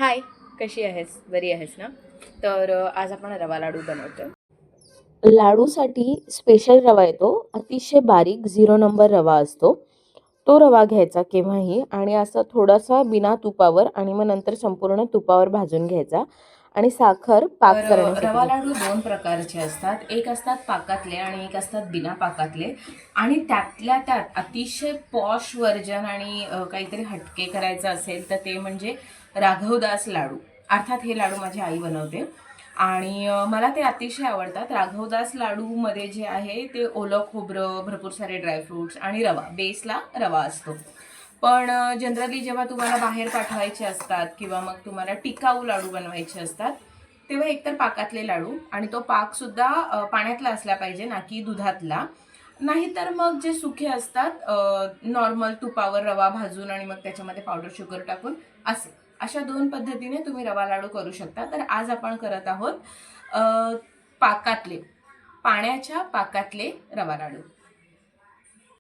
हाय, कशी आहेस? बरी आहेस ना? तर आज आपण रवा लाडू बनवतोय. लाडूसाठी स्पेशल रवा येतो. अतिशय बारीक 0 नंबर रवा असतो. तो रवा घ्यायचा केव्हाही आणि असा थोडासा बिना तुपावर आणि मग नंतर संपूर्ण तुपावर भाजून घ्यायचा आणि साखर पाक तर करण्यासाठी रवा घ्यायची. लाडू 2 प्रकारचे असतात. एक असतात पाकातले आणि एक असतात बिना पाकातले आणि त्यातल्या त्यात अतिशय पॉश व्हर्जन आणि काहीतरी हटके करायचं असेल तर ते म्हणजे राघवदास लाडू. अर्थात हे लाडू माझी आई बनवते आणि मला ते अतिशय आवडतात. राघवदास लाडूमध्ये जे आहे ते ओलं खोबरं, भरपूर सारे ड्रायफ्रुट्स आणि रवा, बेसला रवा असतो. पण जनरली जेव्हा तुम्हाला बाहेर पाठवायचे असतात किंवा मग तुम्हाला टिकाऊ लाडू बनवायचे असतात, तेव्हा एकतर पाकातले लाडू आणि तो पाकसुद्धा पाण्यातला असला पाहिजे, ना की दुधातला. नाहीतर मग जे सुखे असतात नॉर्मल तुपावर रवा भाजून आणि मग त्याच्यामध्ये पावडर शुगर टाकून असे. अशा 2 पद्धतीने तुम्ही रवा लाडू करू शकता. तर आज आपण करत आहोत पाकातले, पाण्याच्या पाकातले रवा लाडू.